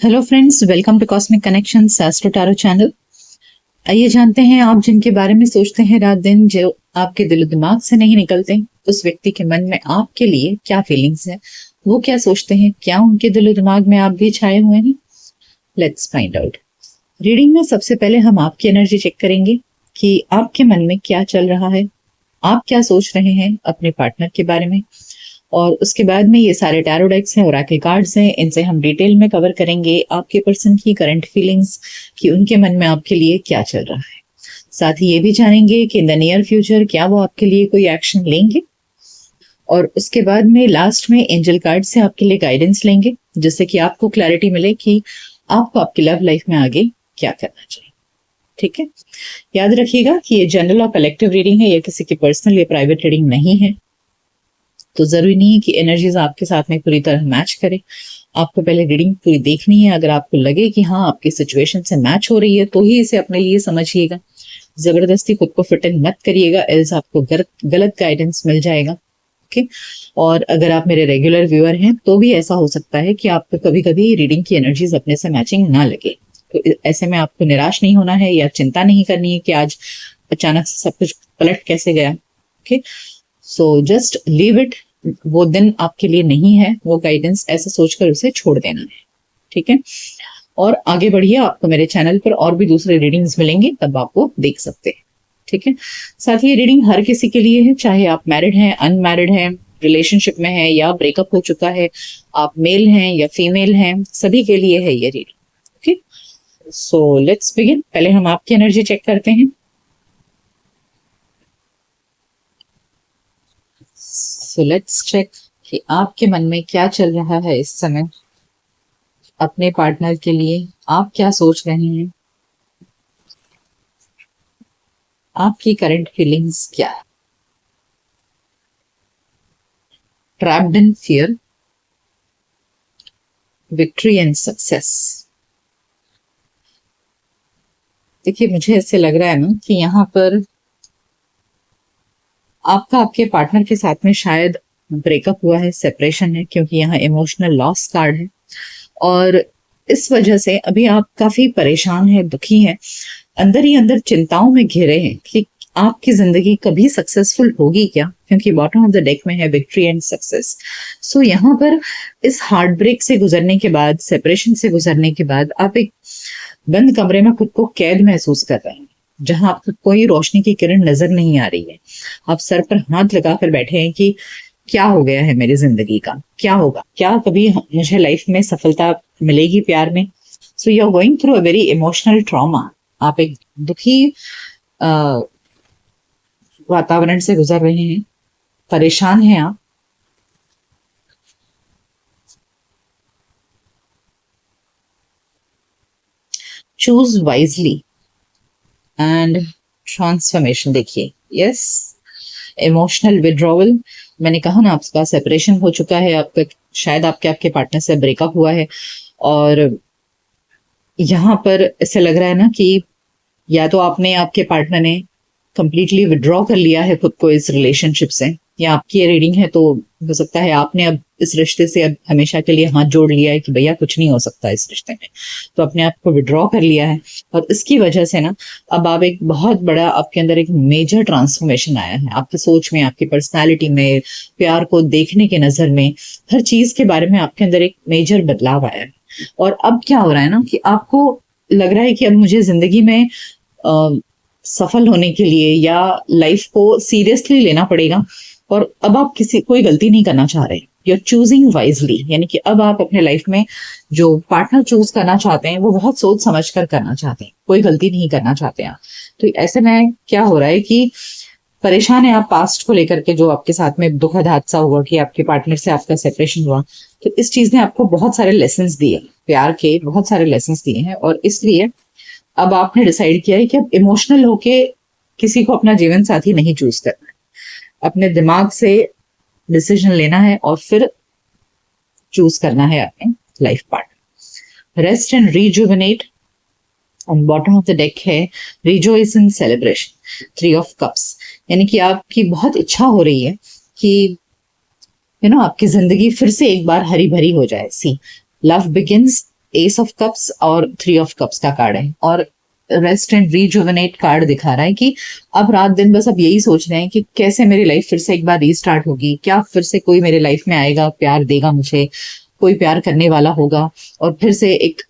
Hello friends, welcome to cosmic connections astro tarot channel. आइए जानते हैं आप जिनके बारे में सोचते हैं रात दिन, जो आपके दिल दिमाग से नहीं निकलते, उस व्यक्ति के मन में आपके लिए क्या फीलिंग्स है, वो क्या सोचते हैं, क्या उनके दिल दिमाग में आप भी छाए हुए हैं। Let's find out. रीडिंग में सबसे पहले हम आपकी एनर्जी चेक करेंगे कि आपके मन में क्या चल रहा है, आप क्या सोच रहे हैं अपने पार्टनर के बारे में। और उसके बाद में ये सारे टैरो डेक्स हैं, ओरेकल कार्ड्स हैं, इनसे हम डिटेल में कवर करेंगे आपके पर्सन की करंट फीलिंग्स, कि उनके मन में आपके लिए क्या चल रहा है। साथ ही ये भी जानेंगे कि इन द नियर फ्यूचर क्या वो आपके लिए कोई एक्शन लेंगे। और उसके बाद में लास्ट में एंजल कार्ड से आपके लिए गाइडेंस लेंगे, जिससे कि आपको क्लैरिटी मिले कि आपको आपकी लव लाइफ में आगे क्या करना चाहिए। ठीक है, याद रखिएगा कि ये जनरल और कलेक्टिव रीडिंग है, ये किसी की पर्सनल या प्राइवेट रीडिंग नहीं है। तो जरूरी नहीं है कि एनर्जीज आपके साथ में पूरी तरह मैच करे। आपको पहले रीडिंग पूरी देखनी है। अगर आपको लगे कि हाँ आपकी सिचुएशन से मैच हो रही है तो ही इसे अपने लिए समझिएगा। जबरदस्ती खुद को फिट इन मत करिएगा, एल्स आपको गलत गाइडेंस मिल जाएगा। ओके। और अगर आप मेरे रेगुलर व्यूअर हैं तो भी ऐसा हो सकता है कि आपको कभी कभी रीडिंग की एनर्जीज अपने से मैचिंग ना लगे। तो ऐसे में आपको निराश नहीं होना है या चिंता नहीं करनी है कि आज अचानक से सब कुछ पलट कैसे गया। Okay, so just leave it. वो दिन आपके लिए नहीं है, वो गाइडेंस ऐसा सोचकर उसे छोड़ देना है। ठीक है, और आगे बढ़िए। आपको मेरे चैनल पर और भी दूसरे रीडिंग्स मिलेंगे, तब आप वो देख सकते हैं। ठीक है, साथ ही ये रीडिंग हर किसी के लिए है, चाहे आप मैरिड हैं, अनमैरिड हैं, रिलेशनशिप में है या ब्रेकअप हो चुका है, आप मेल हैं या फीमेल हैं, सभी के लिए है ये reading. Okay, so let's begin. पहले हम आपकी एनर्जी चेक करते हैं। सो लेट्स चेक कि आपके मन में क्या चल रहा है इस समय अपने पार्टनर के लिए। आप क्या सोच रहे हैं, आपकी करंट फीलिंग्स क्या है। Trapped in fear, victory and success. देखिए, मुझे ऐसे लग रहा है ना कि यहाँ पर आपका आपके पार्टनर के साथ में शायद ब्रेकअप हुआ है, सेपरेशन है, क्योंकि यहाँ इमोशनल लॉस कार्ड है। और इस वजह से अभी आप काफी परेशान हैं, दुखी हैं, अंदर ही अंदर चिंताओं में घिरे हैं कि आपकी जिंदगी कभी सक्सेसफुल होगी क्या, क्योंकि बॉटम ऑफ द डेक में है विक्ट्री एंड सक्सेस। सो यहाँ पर इस हार्ट ब्रेक से गुजरने के बाद, सेपरेशन से गुजरने के बाद, आप एक बंद कमरे में खुद को कैद महसूस कर रहे हैं, जहां आपको कोई रोशनी की किरण नजर नहीं आ रही है। आप सर पर हाथ लगाकर बैठे हैं कि क्या हो गया है मेरी जिंदगी का, क्या होगा, क्या कभी मुझे लाइफ में सफलता मिलेगी प्यार में। So you are going through a very emotional trauma. आप एक दुखी वातावरण से गुजर रहे हैं, परेशान हैं आप। Choose wisely and transformation. देखिए, यस, इमोशनल विड्रॉवल। मैंने कहा ना, आपका सेपरेशन हो चुका है, आपका शायद आपके पार्टनर से ब्रेकअप हुआ है। और यहाँ पर ऐसे लग रहा है ना कि या तो आपके पार्टनर ने कंप्लीटली विड्रॉ कर लिया है खुद को इस रिलेशनशिप से, या आपकी ये रीडिंग है तो हो सकता है आपने अब इस रिश्ते से अब हमेशा के लिए हाथ जोड़ लिया है कि भैया कुछ नहीं हो सकता इस रिश्ते में, तो अपने आप को विड्रॉ कर लिया है। और इसकी वजह से ना अब आप एक बहुत बड़ा, आपके अंदर एक मेजर ट्रांसफॉर्मेशन आया है, आपकी सोच में, आपकी पर्सनैलिटी में, प्यार को देखने के नजर में, हर चीज के बारे में आपके अंदर एक मेजर बदलाव आया है। और अब क्या हो रहा है ना कि आपको लग रहा है कि अब मुझे जिंदगी में सफल होने के लिए या लाइफ को सीरियसली लेना पड़ेगा, और अब आप कोई गलती नहीं करना चाह रहे। यू आर चूजिंग वाइजली, यानी कि अब आप अपने लाइफ में जो पार्टनर चूज करना चाहते हैं वो बहुत सोच समझ कर करना चाहते हैं, कोई गलती नहीं करना चाहते हैं। तो ऐसे में क्या हो रहा है कि परेशान है आप पास्ट को लेकर के, जो आपके साथ में दुखद हादसा हुआ कि आपके पार्टनर से आपका सेपरेशन हुआ। तो इस चीज ने आपको बहुत सारे लेसन्स दिए, प्यार के बहुत सारे लेसन्स दिए हैं, और इसलिए अब आपने डिसाइड किया है कि अब इमोशनल होके किसी को अपना जीवन साथी नहीं चूज करना है, अपने दिमाग से डिसीजन लेना है और फिर चूज करना है अपने life partner. Rest and rejuvenate. On bottom of the deck है rejoice in celebration, 3 of cups, यानी कि आपकी बहुत इच्छा हो रही है कि आपकी जिंदगी फिर से एक बार हरी भरी हो जाए। See, love begins ace of cups और 3 ऑफ कप्स का कार्ड है, और रेस्ट एंड रिजुवेनेट कार्ड दिखा रहा है कि अब रात दिन बस अब यही सोच रहे हैं कि कैसे मेरी लाइफ फिर से एक बार रीस्टार्ट होगी, क्या फिर से कोई मेरे लाइफ में आएगा, प्यार देगा मुझे, कोई प्यार करने वाला होगा, और फिर से एक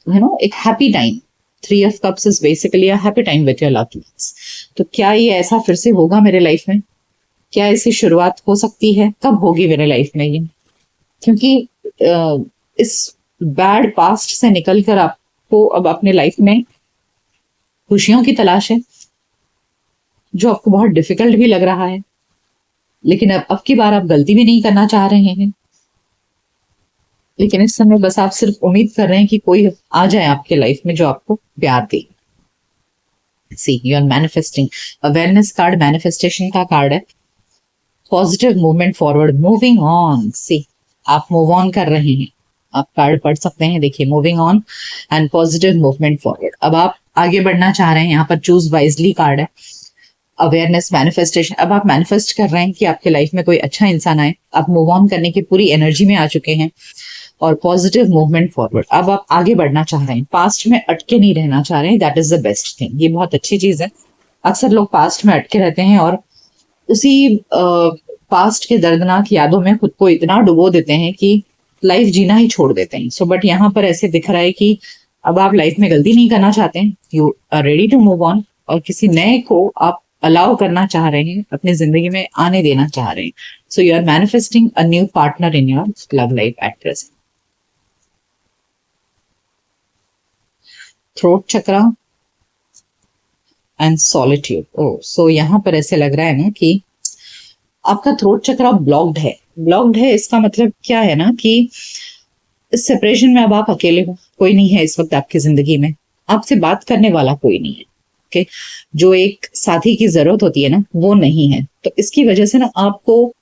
एक happy time. 3 of cups is basically a happy time with your loved ones. तो क्या ये ऐसा फिर से होगा मेरे लाइफ में? क्या इसकी शुरुआत हो सकती है? कब होगी मेरे लाइफ में ये? क्योंकि इस बैड पास्ट से निकलकर आपको अब अपने लाइफ में खुशियों की तलाश है, जो आपको बहुत डिफिकल्ट भी लग रहा है, लेकिन अब की बार आप गलती भी नहीं करना चाह रहे हैं। लेकिन इस समय बस आप सिर्फ उम्मीद कर रहे हैं कि कोई आ जाए आपके लाइफ में जो आपको प्यार दे। See you are manifesting. Awareness card manifestation का कार्ड है। Positive movement forward, moving on. See आप मूव ऑन कर रहे हैं, आप कार्ड पढ़ सकते हैं, देखिए moving on and positive movement forward. अब आप आगे बढ़ना चाह रहे हैं। यहाँ पर चूज वाइजली कार्ड है। अवेयरनेस मैनिफेस्टेशन, अब आप मैनिफेस्ट कर रहे हैं कि आपके लाइफ में कोई अच्छा इंसान आए। आप मूव ऑन करने की पूरी एनर्जी में आ चुके हैं, और पॉजिटिव मूवमेंट फॉरवर्ड। अब आप आगे बढ़ना चाह रहे हैं, पास्ट में अटके नहीं रहना चाह रहे हैं। That is the best thing. ये बहुत अच्छी चीज है। अक्सर लोग पास्ट में अटके रहते हैं और उसी पास्ट के दर्दनाक यादों में खुद को इतना डुबो देते हैं कि लाइफ जीना ही छोड़ देते हैं। सो बट यहाँ पर ऐसे दिख रहा है कि अब आप लाइफ में गलती नहीं करना चाहते हैं, you are ready to move on, और किसी नए को आप अलाउ करना चाह रहे हैं, अपनी जिंदगी में आने देना चाह रहे हैं। So you are manifesting a new partner in your love life at present. Throat chakra and solitude. Oh so यहाँ पर ऐसे लग रहा है ना कि आपका थ्रोट चक्रा ब्लॉक्ड है। ब्लॉक्ड है इसका मतलब क्या है ना कि इस सेपरेशन में अब आप अकेले हो, कोई नहीं है इस वक्त आपकी जिंदगी में, आपसे बात करने वाला कोई नहीं है। ओके, जो एक साथी की जरूरत होती है ना, वो नहीं है। तो इसकी वजह से ना आपको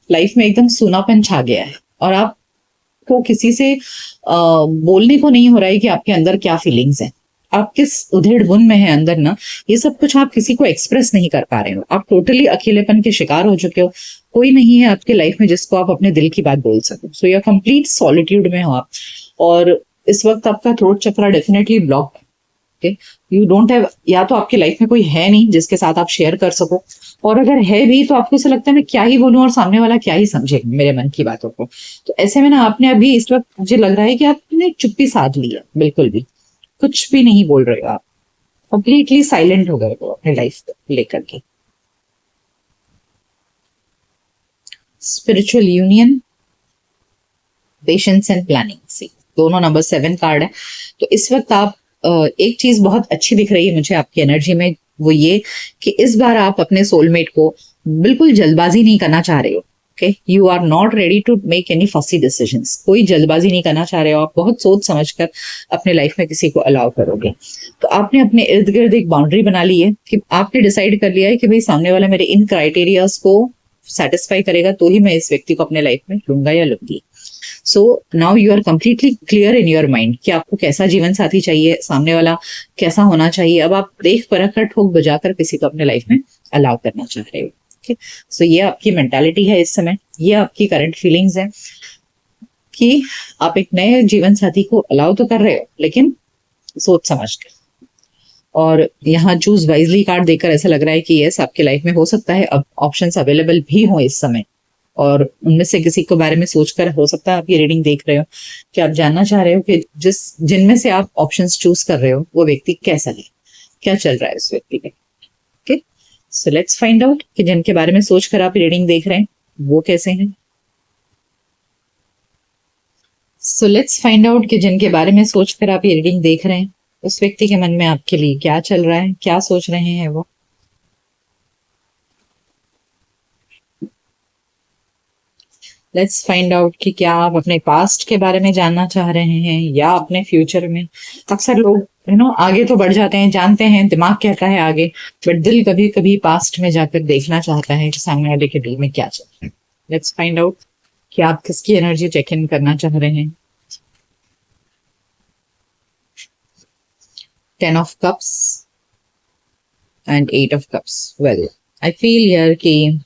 लाइफ में एकदम सूनापन छा गया है, और आपको किसी से बोलने को नहीं हो रहा है कि आपके अंदर क्या फीलिंग्स हैं। आप किस उधेड़ बुन में है अंदर ना, ये सब कुछ आप किसी को एक्सप्रेस नहीं कर पा रहे हो। आप टोटली अकेलेपन के शिकार हो चुके हो। कोई नहीं है आपके लाइफ में जिसको आप अपने दिल की बात बोल सको। So you are complete solitude में हो आप, और इस वक्त आपका थ्रोट चक्रा डेफिनेटली ब्लॉक है। यू डोंट हैव, या तो आपकी लाइफ में कोई है नहीं जिसके साथ आप शेयर कर सको, और अगर है भी तो आपको ऐसा लगता है मैं क्या ही बोलूं और सामने वाला क्या ही समझेगा मेरे मन की बातों को। तो ऐसे में ना आपने अभी इस वक्त मुझे लग रहा है कि आपने चुप्पी साध ली है, बिल्कुल भी कुछ भी नहीं बोल रहे हो आप, कंप्लीटली साइलेंट हो गए हो अपने लाइफ को लेकर के। Spiritual union, patience and planning. See दोनों नंबर 7 कार्ड है। तो इस वक्त आप एक चीज बहुत अच्छी दिख रही है मुझे आपकी एनर्जी में, वो ये कि इस बार आप अपने सोलमेट को बिल्कुल जल्दबाजी नहीं करना चाह रहे हो। Okay, you are not ready to make any fussy decisions. कोई जल्दबाजी नहीं करना चाह रहे हो आप, बहुत सोच समझकर अपने लाइफ में किसी को अलाउ करोगे। तो आपने अपने इर्द गिर्द एक बाउंड्री बना ली है कि आपने डिसाइड कर लिया है कि भाई सामने वाला मेरे इन क्राइटेरियाज को सेटिस्फाई करेगा तो ही मैं इस व्यक्ति को अपने लाइफ में लूंगा या लूंगी। So now you are completely clear in your mind कि आपको कैसा जीवन साथी चाहिए, सामने वाला कैसा होना चाहिए। अब आप देख परख कर ठोक बजाकर किसी को अपने लाइफ में अलाउ करना चाह रहे हो। ओके, सो ये आपकी मेंटालिटी है इस समय, ये आपकी करंट फीलिंग्स है कि आप एक नए जीवन साथी को अलाउ तो कर रहे हो लेकिन सोच समझ कर। और यहाँ चूज वाइजली कार्ड देकर ऐसा लग रहा है कि यस आपके लाइफ में हो सकता है अब ऑप्शंस अवेलेबल भी हो इस समय, और उनमें से किसी के बारे में सोचकर हो सकता है आप ये रीडिंग देख रहे हो कि आप जानना चाह रहे हो कि जिनमें से आप ऑप्शंस चूज कर रहे हो वो व्यक्ति कैसा है, क्या चल रहा है उस व्यक्ति में। Okay, so let's find out कि जिनके बारे में सोचकर आप रीडिंग देख रहे हैं वो कैसे हैं। सो लेट्स फाइंड आउट कि जिनके बारे में सोचकर आप ये रीडिंग देख रहे हैं उस व्यक्ति के मन में आपके लिए क्या चल रहा है, क्या सोच रहे हैं वो। लेट्स फाइंड आउट कि क्या आप अपने पास्ट के बारे में जानना चाह रहे हैं या अपने फ्यूचर में। अक्सर लोग आगे तो बढ़ जाते हैं, जानते हैं दिमाग कहता है आगे, बट दिल कभी कभी पास्ट में जाकर देखना चाहता है कि सामने वाले के दिल में क्या चल रहा है। लेट्स फाइंड आउट कि आप किसकी एनर्जी चेक इन करना चाह रहे हैं। 10 of cups and 8 of cups. Well I feel here कि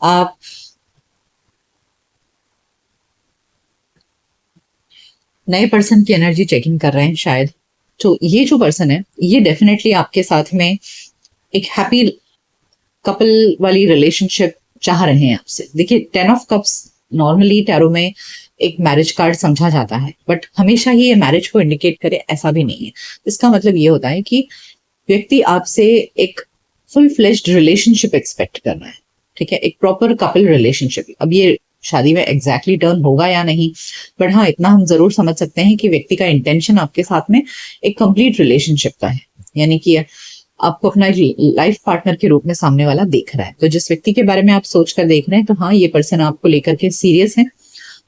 आप नए पर्सन की एनर्जी चेकिंग कर रहे हैं शायद। तो ये जो पर्सन है ये डेफिनेटली आपके साथ में एक हैप्पी कपल वाली रिलेशनशिप चाह रहे हैं आपसे। देखिए 10 ऑफ कप्स नॉर्मली टैरो में एक मैरिज कार्ड समझा जाता है, बट हमेशा ही ये मैरिज को इंडिकेट करे ऐसा भी नहीं है। इसका मतलब ये होता है कि व्यक्ति आपसे एक फुल फ्लेज्ड रिलेशनशिप एक्सपेक्ट कर रहा है, ठीक है, एक प्रॉपर कपल रिलेशनशिप। अब ये शादी में एग्जैक्टली टर्न होगा या नहीं, बट हाँ इतना हम जरूर समझ सकते हैं कि व्यक्ति का इंटेंशन आपके साथ में एक कंप्लीट रिलेशनशिप का है, यानी कि आपको अपना लाइफ पार्टनर के रूप में सामने वाला देख रहा है। तो जिस व्यक्ति के बारे में आप सोच कर देख रहे हैं, तो हाँ ये पर्सन आपको लेकर के सीरियस है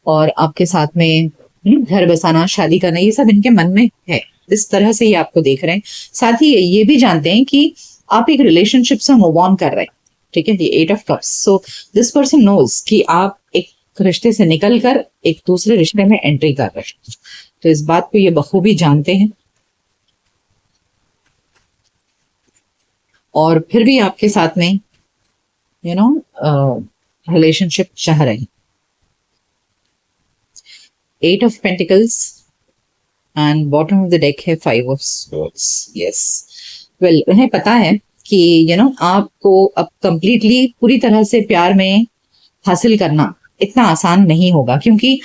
और आपके साथ में घर बसाना, शादी करना, ये सब इनके मन में है। इस तरह से ये आपको देख रहे हैं। साथ ही ये भी जानते हैं कि आप एक रिलेशनशिप से मूव ऑन कर रहे हैं, ठीक है, ये 8 of cups. So this person knows कि आप एक रिश्ते से निकल कर एक दूसरे रिश्ते में एंट्री कर रहे हैं। तो इस बात को ये बखूबी जानते हैं और फिर भी आपके साथ में रिलेशनशिप चाह रहे हैं। 8 of pentacles and bottom of the deck है 5 ऑफ स्वॉर्ड्स। यस, वेल उन्हें पता है कि आपको अब कंप्लीटली पूरी तरह से प्यार में हासिल करना इतना आसान नहीं होगा, क्योंकि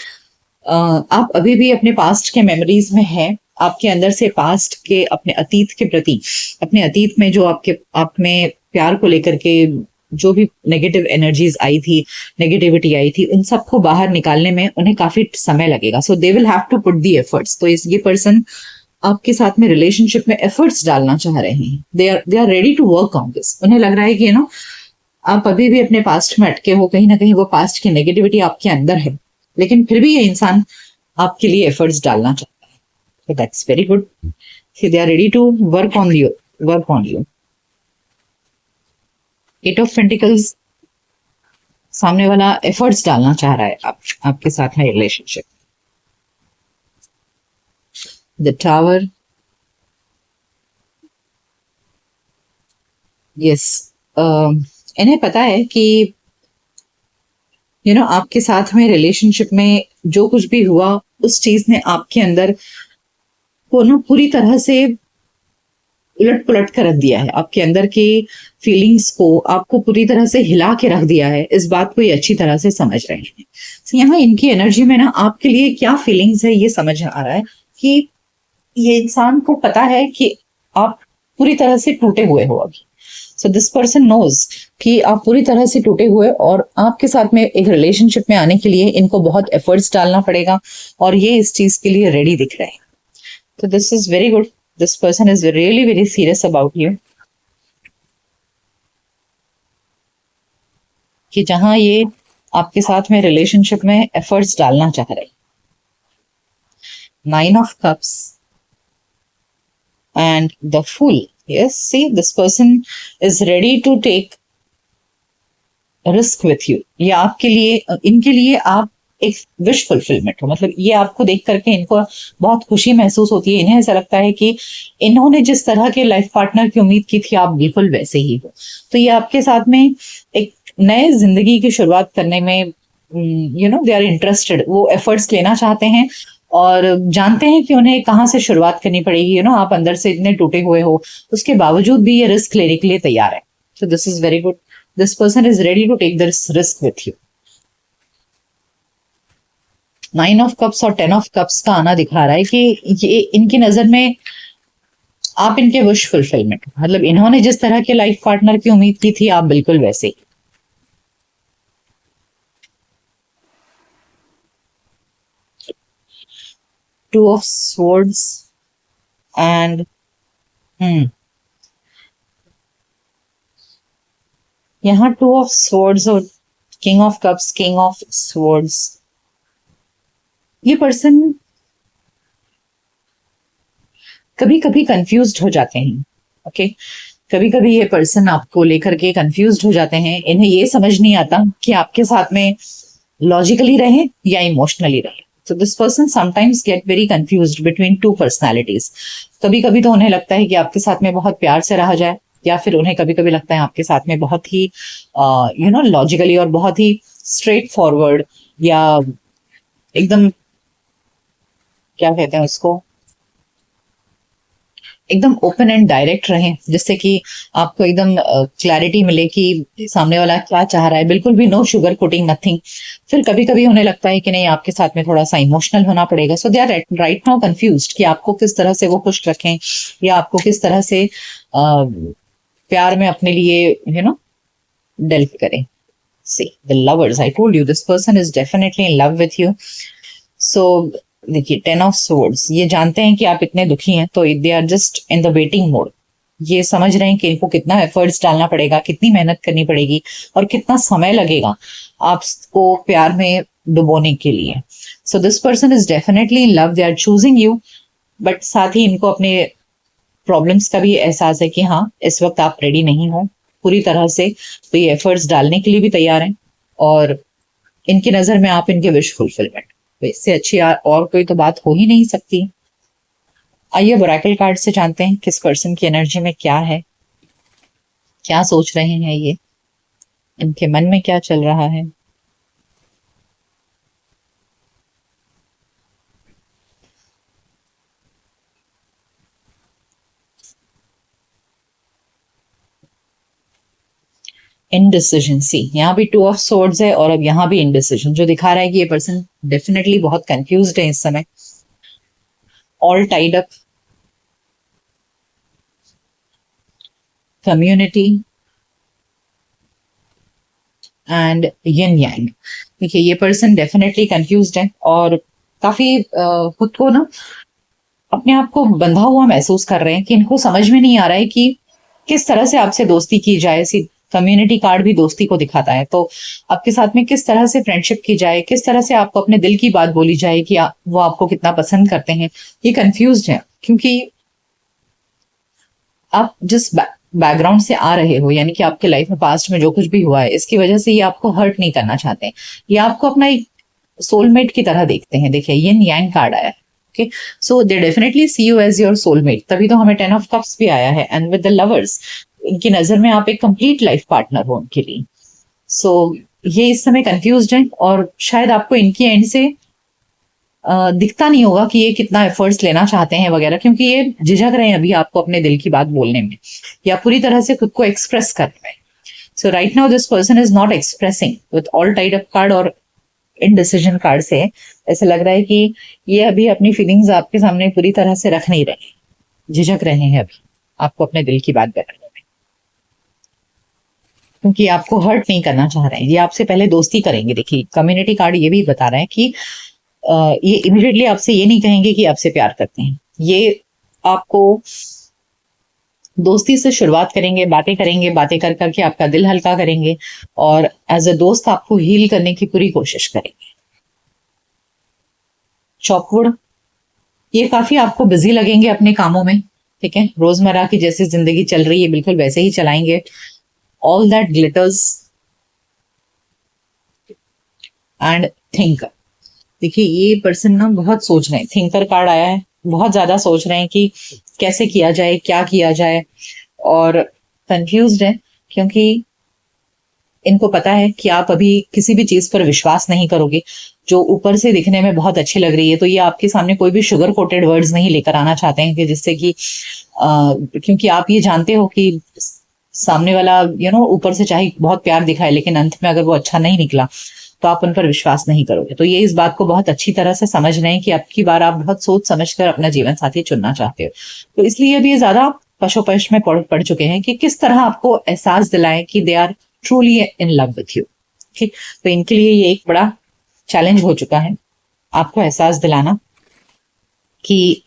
आप अभी भी अपने पास्ट के मेमोरीज में हैं। आपके अंदर से पास्ट के अपने अतीत के प्रति, अपने अतीत में जो आप में प्यार को लेकर के जो भी नेगेटिव एनर्जीज आई थी, नेगेटिविटी आई थी, उन सबको बाहर निकालने में उन्हें काफी समय लगेगा। So they will have to put the efforts. तो ये पर्सन आपके साथ में रिलेशनशिप में एफर्ट्स डालना चाह रहे हैं। They are ready to work on this. उन्हें लग रहा है कि आप अभी भी अपने पास्ट में अटके हो, कहीं ना कहीं वो पास्ट की नेगेटिविटी आपके अंदर है, लेकिन फिर भी ये इंसान आपके लिए एफर्ट्स डालना चाहता है। So that's very good. So they are ready to work on you. 8 of Pentacles, सामने वाला एफर्ट्स डालना चाह रहा है आपके साथ में रिलेशनशिप। द टावर, यस, इन्हें पता है कि आपके साथ में रिलेशनशिप में जो कुछ भी हुआ उस चीज ने आपके अंदर को पूरी तरह से उलट पुलट कर रख दिया है। आपके अंदर के फीलिंग्स को आपको पूरी तरह से हिला के रख दिया है। इस बात को ये अच्छी तरह से समझ रहे हैं। तो यहाँ इनकी एनर्जी में आपके लिए क्या फीलिंग्स है ये समझ आ रहा है कि ये इंसान को पता है कि आप पूरी तरह से टूटे हुए हो अभी। सो दिस पर्सन नोज कि आप पूरी तरह से टूटे हुए और आपके साथ में एक रिलेशनशिप में आने के लिए इनको बहुत एफर्ट्स डालना पड़ेगा और ये इस चीज के लिए रेडी दिख रहे हैं। तो this is very good. This person is really very serious about you, कि जहां ये आपके साथ में रिलेशनशिप में एफर्ट्स डालना चाह रहे हैं। 9 of Cups and the Fool. Yes, see, this person is ready to take risk with you. ये आपके लिए, इनके लिए आप एक विश फुलफिलमेंट हो। मतलब ये आपको देख करके इनको बहुत खुशी महसूस होती है। इन्हें ऐसा लगता है कि इन्होंने जिस तरह के लाइफ पार्टनर की उम्मीद की थी आप बिल्कुल वैसे ही हो। तो ये आपके साथ में एक नए जिंदगी की शुरुआत करने में दे आर इंटरेस्टेड। वो एफर्ट्स लेना चाहते हैं और जानते हैं कि उन्हें कहाँ से शुरुआत करनी पड़ेगी। आप अंदर से इतने टूटे हुए हो, उसके बावजूद भी ये रिस्क लेने के लिए तैयार है। So this is very good. This person is ready to take this risk with you. 9 of Cups और 10 of Cups का आना दिखा रहा है कि ये इनकी नजर में आप इनके विश फुलफिलमेंट, मतलब इन्होंने जिस तरह के लाइफ पार्टनर की उम्मीद की थी आप बिल्कुल वैसे ही। Two of Swords and यहाँ 2 of Swords और King of Cups, King of Swords। ये पर्सन कभी कभी कंफ्यूज्ड हो जाते हैं। ओके, कभी कभी ये पर्सन आपको लेकर के कंफ्यूज्ड हो जाते हैं। इन्हें ये समझ नहीं आता कि आपके साथ में लॉजिकली रहे या इमोशनली रहे। So this person sometimes get very confused between two personalities. कभी कभी तो उन्हें लगता है कि आपके साथ में बहुत प्यार से रहा जाए, या फिर उन्हें कभी कभी लगता है आपके साथ में बहुत ही लॉजिकली और बहुत ही स्ट्रेट फॉरवर्ड या एकदम क्या कहते हैं उसको, एकदम ओपन एंड डायरेक्ट रहें, जिससे कि आपको एकदम क्लैरिटी मिले कि सामने वाला क्या चाह रहा है। बिल्कुल भी नो शुगर कोटिंग, नथिंग। फिर कभी कभी उन्हें लगता है कि नहीं, आपके साथ में थोड़ा सा इमोशनल होना पड़ेगा, so they are right now confused कि आपको किस तरह से वो खुश रखें, या आपको किस तरह से प्यार में अपने लिए डेल्फ करें। See the lovers, I told you this person is definitely in love with you. So देखिए, 10 ऑफ सोर्ड्स, ये जानते हैं कि आप इतने दुखी हैं, तो they are just in the waiting mode. ये समझ रहे हैं कि इनको कितना एफर्ट्स डालना पड़ेगा, कितनी मेहनत करनी पड़ेगी, और कितना समय लगेगा आपको प्यार में डुबोने के लिए। So this person is definitely in love, they are choosing you, but साथ ही इनको अपने प्रॉब्लम्स का भी एहसास है कि हाँ, इस वक्त आप रेडी नहीं हो पूरी तरह से, तो ये एफर्ट्स डालने के लिए भी तैयार हैं, और इनकी नजर में आप इनके विश फुलफिलमेंट, तो इससे अच्छी और कोई तो बात हो ही नहीं सकती। आइए ओरेकल कार्ड से जानते हैं किस पर्सन की एनर्जी में क्या है, क्या सोच रहे हैं ये, इनके मन में क्या चल रहा है। इनडिसीजन, सी यहाँ भी 2 ऑफ सोर्ड्स है, और अब यहाँ भी इनडिसीजन, जो दिखा रहा है कि ये पर्सन डेफिनेटली बहुत कंफ्यूज्ड है इस समय, all tied up, community and yin yang. देखिए, ये पर्सन डेफिनेटली कंफ्यूज्ड है, और काफी खुद को ना, अपने आप को बंधा हुआ महसूस कर रहे हैं कि इनको समझ में नहीं आ रहा है कि किस तरह से आपसे दोस्ती की जाए। कम्युनिटी कार्ड भी दोस्ती को दिखाता है, तो आपके साथ में किस तरह से फ्रेंडशिप की जाए, किस तरह से आपको अपने दिल की बात बोली जाए कि वो आपको कितना पसंद करते हैं। ये कंफ्यूज्ड है, क्योंकि आप जिस बैकग्राउंड से आ रहे हो, यानी कि आपके लाइफ में पास्ट में जो कुछ भी हुआ है, इसकी वजह से ये आपको हर्ट नहीं करना चाहते हैं, ये आपको अपना एक सोलमेट की तरह देखते हैं। देखिए, यिन यांग कार्ड आया है, okay, so they definitely see you as your soulmate, तभी तो हमें 10 ऑफ कप्स भी आया है, एंड विद द लवर्स, इनकी नजर में आप एक कंप्लीट लाइफ पार्टनर हो उनके लिए। सो ये इस समय कंफ्यूज्ड है, और शायद आपको इनकी एंड से दिखता नहीं होगा कि ये कितना एफर्ट्स लेना चाहते हैं वगैरह, क्योंकि ये झिझक रहे हैं अभी आपको अपने दिल की बात बोलने में, या पूरी तरह से खुद को एक्सप्रेस करने में। So right now this person is not expressing with all tied up card और इनडिसीजन कार्ड से ऐसा लग रहा है कि ये अभी अपनी फीलिंग्स आपके सामने पूरी तरह से रख नहीं रहे, झिझक रहे हैं अभी आपको अपने दिल की बात बताने में, क्योंकि आपको हर्ट नहीं करना चाह रहे हैं। ये आपसे पहले दोस्ती करेंगे। देखिए, कम्युनिटी कार्ड ये भी बता रहा है कि ये इमीडिएटली आपसे ये नहीं कहेंगे कि आपसे प्यार करते हैं, ये आपको दोस्ती से शुरुआत करेंगे, बातें करेंगे, बातें कर करके आपका दिल हल्का करेंगे, और एज अ दोस्त आपको हील करने की पूरी कोशिश करेंगे। चॉपवुड, ये काफी आपको बिजी लगेंगे अपने कामों में, ठीक है, रोजमर्रा की जैसे जिंदगी चल रही है बिल्कुल वैसे ही चलाएंगे। All that glitters and thinker. देखिए, ये पर्सन ना बहुत सोच रहे हैं, थिंकर कार्ड आया है, बहुत ज्यादा सोच रहे हैं कि कैसे किया जाए, क्या किया जाए, और कंफ्यूज्ड है, क्योंकि इनको पता है कि आप अभी किसी भी चीज पर विश्वास नहीं करोगे जो ऊपर से दिखने में बहुत अच्छी लग रही है। तो ये आपके सामने कोई भी शुगर कोटेड वर्ड्स नहीं लेकर आना चाहते हैं, कि जिससे कि क्योंकि आप ये जानते हो कि सामने वाला ऊपर से चाहे बहुत प्यार दिखाए, लेकिन अंत में अगर वो अच्छा नहीं निकला तो आप उन पर विश्वास नहीं करोगे। तो ये इस बात को बहुत अच्छी तरह से समझ रहे हैं कि अब की बार आप बहुत सोच समझकर अपना जीवन साथी चुनना चाहते हो, तो इसलिए अभी ज्यादा पशोपेश में पड़ चुके हैं कि किस तरह आपको एहसास दिलाएं कि they are truly in love with you. ठीक, तो इनके लिए ये एक बड़ा चैलेंज हो चुका है, आपको एहसास दिलाना कि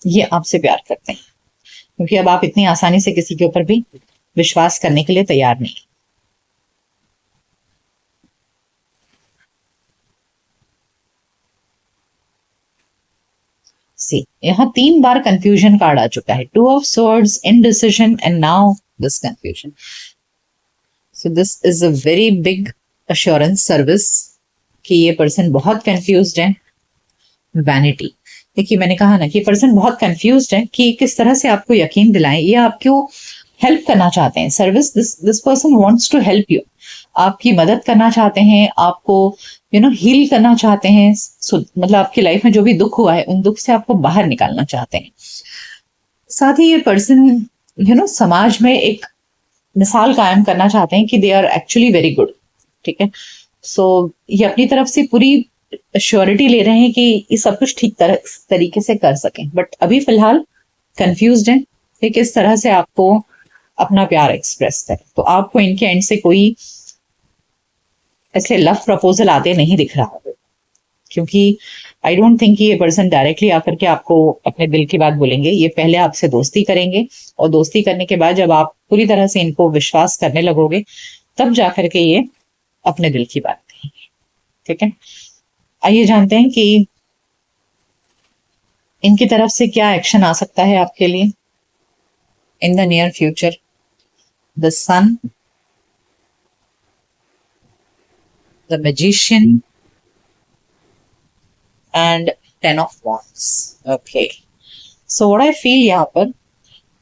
ये आपसे प्यार करते हैं, क्योंकि अब आप इतनी आसानी से किसी के ऊपर भी विश्वास करने के लिए तैयार नहीं। सी, यहाँ 3 बार कंफ्यूजन कार्ड आ चुका है, 2 of swords, indecision and now this confusion. So this is a very big assurance service कि ये पर्सन बहुत कंफ्यूज्ड है। वैनिटी, देखिए मैंने कहा ना कि पर्सन बहुत कंफ्यूज्ड है कि किस तरह से आपको यकीन दिलाएं, ये आपको हेल्प करना चाहते हैं। Service, this person wants to help you, आपकी मदद करना चाहते हैं, आपको हील करना चाहते हैं। मतलब आपकी लाइफ में जो भी दुख हुआ है उन दुख से आपको बाहर निकालना चाहते हैं। साथ ही ये पर्सन समाज में एक मिसाल कायम करना चाहते हैं कि they are actually very good. ठीक है, सो ये अपनी तरफ से पूरी श्योरिटी ले रहे हैं कि ये सब कुछ ठीक तरीके से कर सकें, बट अभी फिलहाल कंफ्यूज्ड हैं कि किस तरह से आपको अपना प्यार एक्सप्रेस करें। तो आपको इनके एंड से कोई ऐसे लव प्रपोजल आते नहीं दिख रहा है, क्योंकि आई डोंट थिंक ये पर्सन डायरेक्टली आकर के आपको अपने दिल की बात बोलेंगे। ये पहले आपसे दोस्ती करेंगे और दोस्ती करने के बाद जब आप पूरी तरह से इनको विश्वास करने लगोगे तब जाकर के ये अपने दिल की बात कहेंगे। ठीक है, आइए जानते हैं कि इनकी तरफ से क्या एक्शन आ सकता है आपके लिए in the near future. The sun, the magician and 10 of wands. Okay, so what I feel यहाँ पर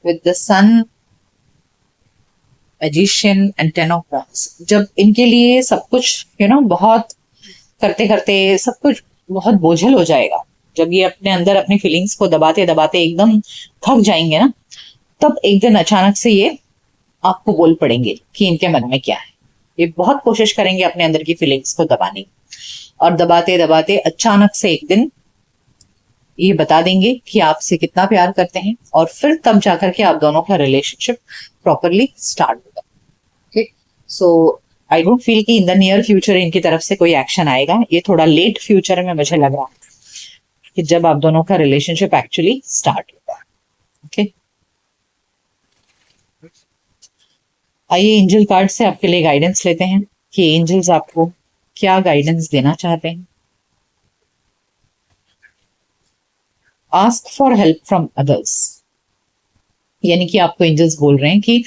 with the sun, magician and 10 of wands, जब इनके लिए सब कुछ बहुत करते करते सब कुछ बहुत बोझल हो जाएगा, जब ये अपने अंदर अपनी फीलिंग्स को दबाते दबाते एकदम थक जाएंगे ना, तब एक दिन अचानक से ये आपको बोल पड़ेंगे कि इनके मन में क्या है। ये बहुत कोशिश करेंगे अपने अंदर की फीलिंग्स को दबाने की, और दबाते दबाते अचानक से एक दिन ये बता देंगे कि आपसे कितना प्यार करते हैं, और फिर तब जाकर के आप दोनों का रिलेशनशिप प्रॉपरली स्टार्ट होगा। ठीक, सो आई डोंट फील कि इन द नियर फ्यूचर इनकी तरफ से कोई एक्शन आएगा। ये थोड़ा लेट फ्यूचर में मुझे लग रहा है कि जब आप दोनों का रिलेशनशिप एक्चुअली स्टार्ट होगा। ओके, आइए एंजल कार्ड से आपके लिए गाइडेंस लेते हैं कि एंजल्स आपको क्या गाइडेंस देना चाहते हैं। Ask for help from others, यानी कि आपको एंजल्स बोल रहे हैं कि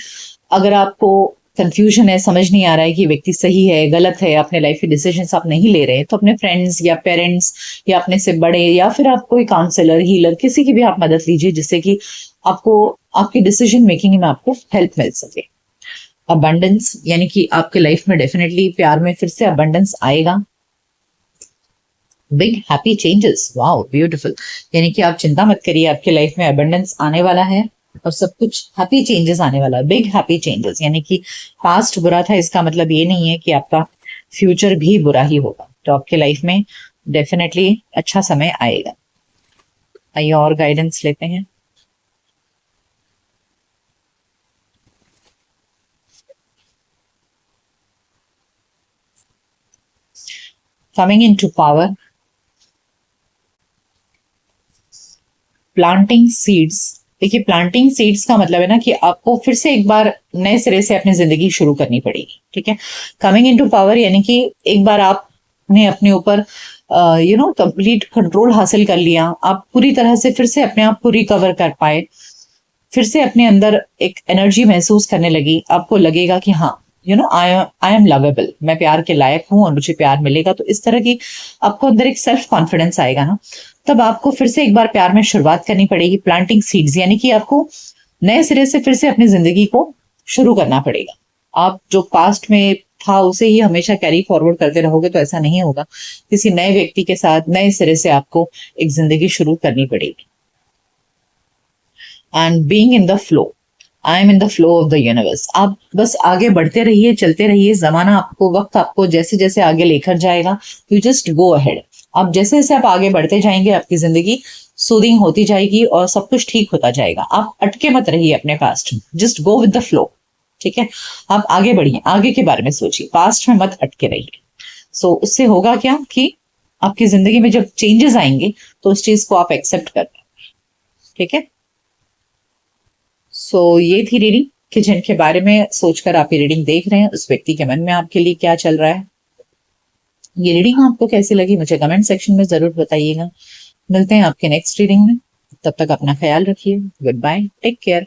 अगर आपको कंफ्यूजन है, समझ नहीं आ रहा है कि व्यक्ति सही है गलत है, अपने लाइफ के डिसीजंस आप नहीं ले रहे, तो अपने फ्रेंड्स या पेरेंट्स या अपने से बड़े या फिर आप कोई काउंसलर, हीलर, किसी की भी आप मदद लीजिए जिससे कि आपको आपकी डिसीजन मेकिंग में आपको हेल्प मिल सके। अबंडेंस, यानी कि आपके लाइफ में डेफिनेटली प्यार में फिर से अबंडेंस आएगा। Big happy changes, wow beautiful, यानी कि आप चिंता मत करिए, आपके लाइफ में अबंडेंस आने वाला है और सब कुछ हैप्पी चेंजेस आने वाला है। बिग हैप्पी चेंजेस, यानी कि पास्ट बुरा था इसका मतलब ये नहीं है कि आपका फ्यूचर भी बुरा ही होगा। तो आपके लाइफ में डेफिनेटली अच्छा समय आएगा। आइए और गाइडेंस लेते हैं। Coming into power, planting seeds. देखिए, प्लांटिंग सीड्स का मतलब है ना कि आपको फिर से एक बार नए सिरे से अपनी जिंदगी शुरू करनी पड़ेगी। ठीक है, कमिंग इनटू पावर यानी कि एक बार आपने अपने ऊपर कंप्लीट कंट्रोल हासिल कर लिया, आप पूरी तरह से फिर से अपने आप को रिकवर कर पाए, फिर से अपने अंदर एक एनर्जी महसूस करने लगी, आपको लगेगा कि हाँ आई एम लवेबल, मैं प्यार के लायक हूं और मुझे प्यार मिलेगा। तो इस तरह की आपको अंदर एक सेल्फ कॉन्फिडेंस आएगा ना, तब आपको फिर से एक बार प्यार में शुरुआत करनी पड़ेगी। प्लांटिंग सीड्स यानी कि आपको नए सिरे से फिर से अपनी जिंदगी को शुरू करना पड़ेगा। आप जो पास्ट में था उसे ही हमेशा कैरी फॉरवर्ड करते रहोगे तो ऐसा नहीं होगा। किसी नए व्यक्ति के साथ नए सिरे से आपको एक जिंदगी शुरू करनी पड़ेगी। And being in the flow, I am in the flow of the universe. आप बस आगे बढ़ते रहिए, चलते रहिए, जमाना आपको, वक्त आपको जैसे जैसे आगे लेकर जाएगा, यू जस्ट गो अहेड। आप जैसे जैसे आप आगे बढ़ते जाएंगे आपकी जिंदगी सूदिंग होती जाएगी और सब कुछ ठीक होता जाएगा। आप अटके मत रहिए अपने पास्ट में, just go with the flow. ठीक है, आप आगे बढ़िए, आगे के बारे में सोचिए, पास्ट में मत अटके रहिए। सो उससे होगा क्या कि आपकी जिंदगी में जब चेंजेस आएंगे तो उस चीज को आप एक्सेप्ट कर पाएंगे। ठीक है, सो ये थी रीडिंग कि जिनके बारे में सोचकर आप ये रीडिंग देख रहे हैं उस व्यक्ति के मन में आपके लिए क्या चल रहा है। ये रीडिंग आपको कैसी लगी मुझे कमेंट सेक्शन में जरूर बताइएगा। मिलते हैं आपके नेक्स्ट रीडिंग में, तब तक अपना ख्याल रखिए। Good bye, take care.